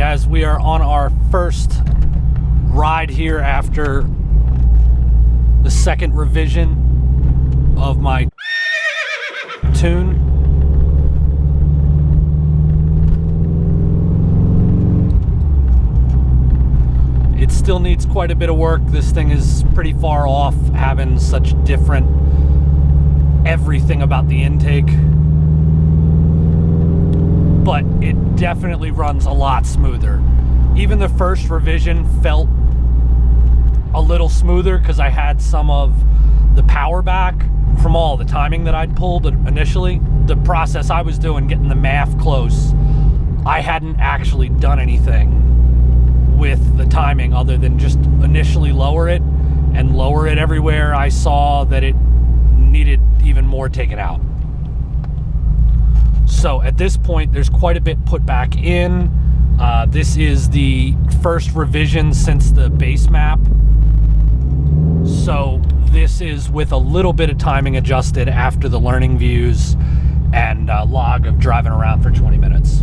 Guys, we are on our first ride here after the second revision of my tune. It still needs quite a bit of work. This thing is pretty far off having such different everything about the intake, but it definitely runs a lot smoother. Even the first revision felt a little smoother because I had some of the power back from all the timing that I'd pulled initially. The process I was doing, getting the MAF close, I hadn't actually done anything with the timing other than just initially lower it and lower it everywhere I saw that it needed even more taken out. So at this point, there's quite a bit put back in. This is the first revision since the base map. So this is with a little bit of timing adjusted after the learning views and log of driving around for 20 minutes.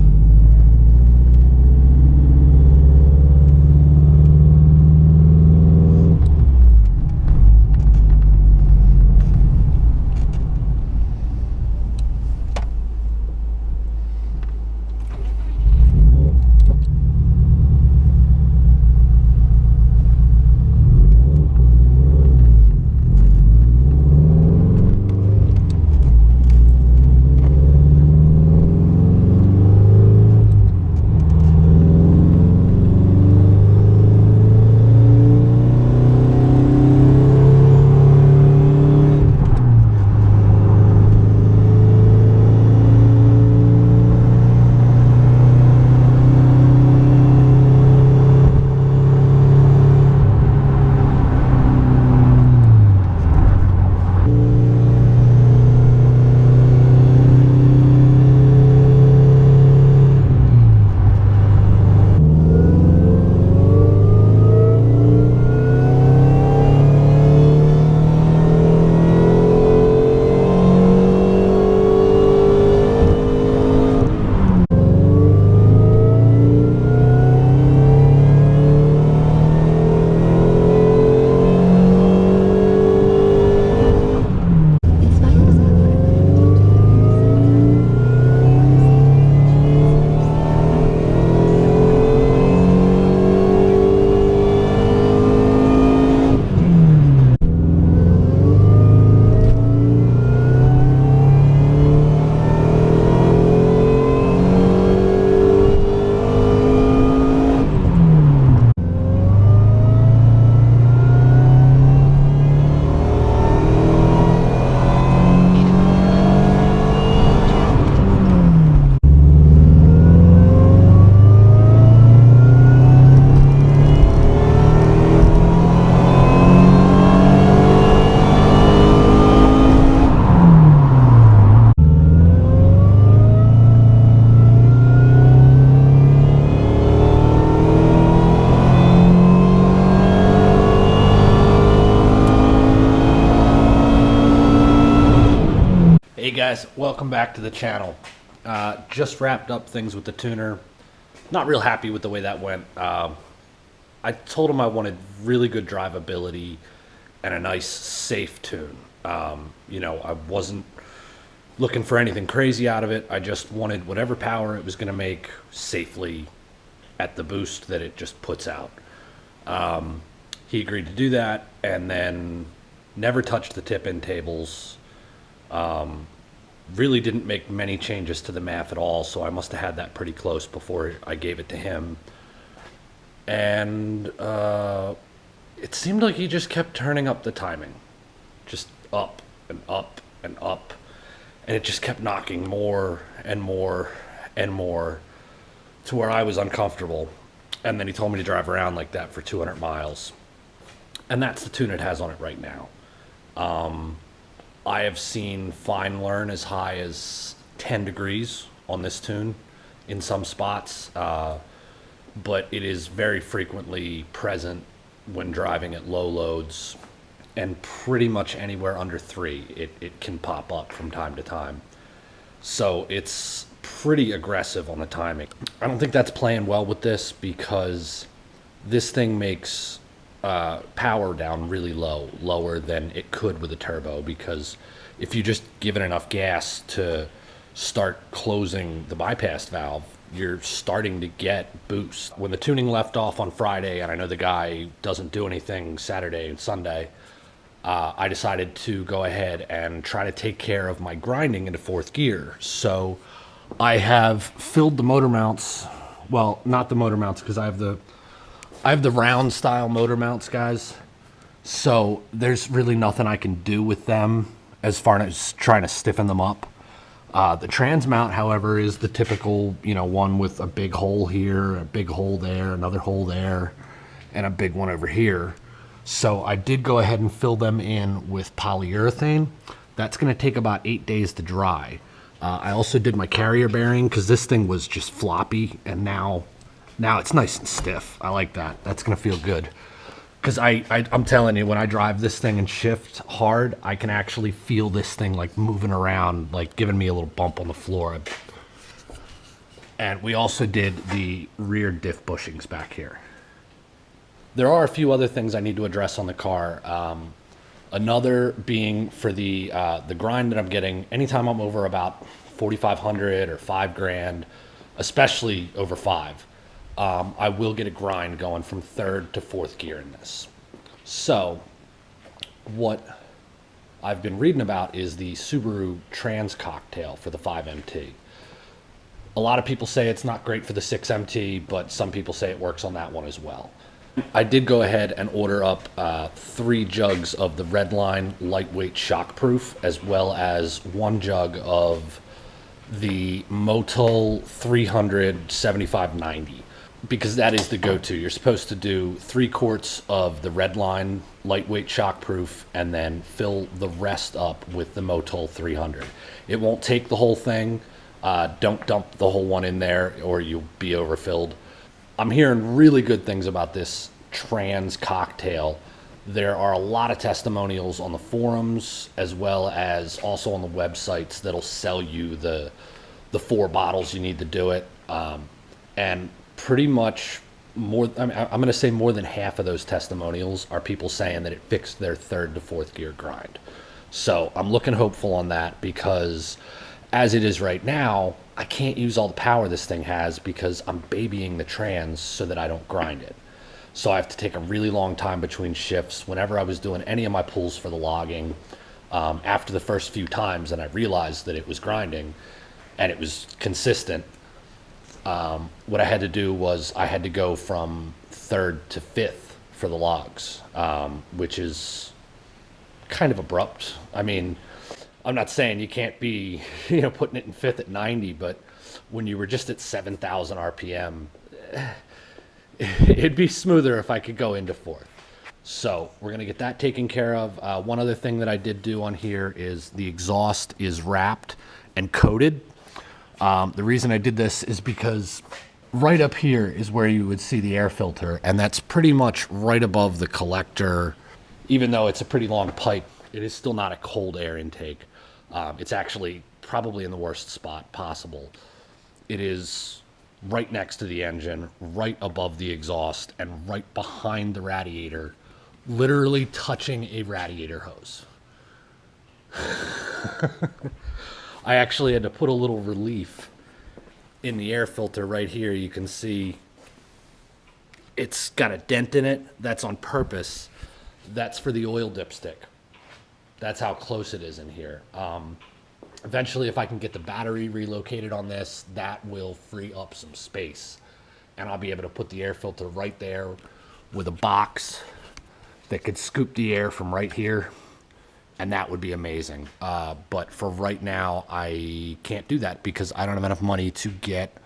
Hey guys, welcome back to the channel. Just wrapped up things with the tuner. Not real happy with the way that went. I told him I wanted really good drivability and a nice, safe tune. You know, I wasn't looking for anything crazy out of it. I just wanted whatever power it was going to make safely at the boost that it just puts out. He agreed to do that and then never touched the tip-in tables. Really didn't make many changes to the MAF at all, so I must have had that pretty close before I gave it to him. And it seemed like he just kept turning up the timing. Just up and up and up. And it just kept knocking more and more and more to where I was uncomfortable. And then he told me to drive around like that for 200 miles. And that's the tune it has on it right now. I have seen fine learn as high as 10 degrees on this tune in some spots, but it is very frequently present when driving at low loads, and pretty much anywhere under 3 it can pop up from time to time. So it's pretty aggressive on the timing. I don't think that's playing well with this because this thing makes power down really low, lower than it could with a turbo, because if you just give it enough gas to start closing the bypass valve, you're starting to get boost. When the tuning left off on Friday, and I know the guy doesn't do anything Saturday and Sunday, I decided to go ahead and try to take care of my grinding into fourth gear. So I have filled the motor mounts. Well, not the motor mounts, because I have the round style motor mounts, guys. So there's really nothing I can do with them as far as trying to stiffen them up. The trans mount, however, is the typical, one with a big hole here, a big hole there, another hole there, and a big one over here. So I did go ahead and fill them in with polyurethane. That's going to take about 8 days to dry. I also did my carrier bearing because this thing was just floppy, and now it's nice and stiff. I like that. That's going to feel good. Because I'm telling you, when I drive this thing and shift hard, I can actually feel this thing like moving around, like giving me a little bump on the floor. And we also did the rear diff bushings back here. There are a few other things I need to address on the car. Another being for the grind that I'm getting. Anytime I'm over about 4,500 or $5,000, especially over 5. I will get a grind going from third to fourth gear in this. So what I've been reading about is the Subaru Trans Cocktail for the 5MT. A lot of people say it's not great for the 6MT, but some people say it works on that one as well. I did go ahead and order up 3 jugs of the Redline lightweight shockproof, as well as 1 jug of the Motul 300 7590. Because that is the go-to. You're supposed to do 3 quarts of the Redline lightweight shockproof and then fill the rest up with the Motul 300. It won't take the whole thing. Don't dump the whole one in there or you'll be overfilled. I'm hearing really good things about this Trans Cocktail. There are a lot of testimonials on the forums as well as also on the websites that'll sell you the 4 bottles you need to do it. And pretty much I'm going to say more than half of those testimonials are people saying that it fixed their third to fourth gear grind. So I'm looking hopeful on that, because as it is right now, I can't use all the power this thing has because I'm babying the trans so that I don't grind it. So I have to take a really long time between shifts. Whenever I was doing any of my pulls for the logging, after the first few times, and I realized that it was grinding and it was consistent, what I had to do was I had to go from third to fifth for the logs, which is kind of abrupt. I mean, I'm not saying you can't be, putting it in fifth at 90, but when you were just at 7,000 RPM, it'd be smoother if I could go into fourth. So we're going to get that taken care of. One other thing that I did do on here is the exhaust is wrapped and coated. The reason I did this is because right up here is where you would see the air filter, and that's pretty much right above the collector. Even though it's a pretty long pipe, it is still not a cold air intake. It's actually probably in the worst spot possible. It is right next to the engine, right above the exhaust, and right behind the radiator, literally touching a radiator hose. I actually had to put a little relief in the air filter right here. You can see it's got a dent in it. That's on purpose. That's for the oil dipstick. That's how close it is in here. Eventually, if I can get the battery relocated on this, that will free up some space. And I'll be able to put the air filter right there with a box that could scoop the air from right here. And that would be amazing. But for right now, I can't do that because I don't have enough money to get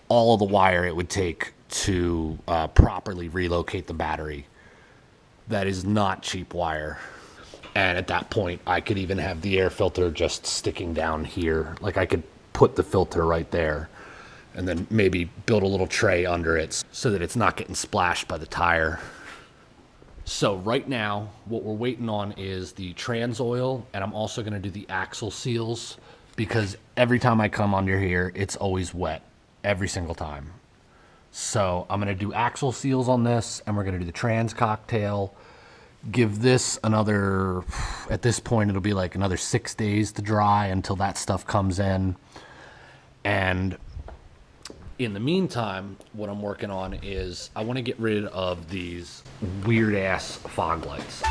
all of the wire it would take to properly relocate the battery. That is not cheap wire. And at that point, I could even have the air filter just sticking down here. Like I could put the filter right there and then maybe build a little tray under it so that it's not getting splashed by the tire. So right now, what we're waiting on is the trans oil, and I'm also going to do the axle seals because every time I come under here, it's always wet, every single time. So I'm gonna do axle seals on this, and we're gonna do the trans cocktail. Give this another, at this point, it'll be like another 6 days to dry until that stuff comes in. And in the meantime, what I'm working on is I wanna get rid of these weird ass fog lights.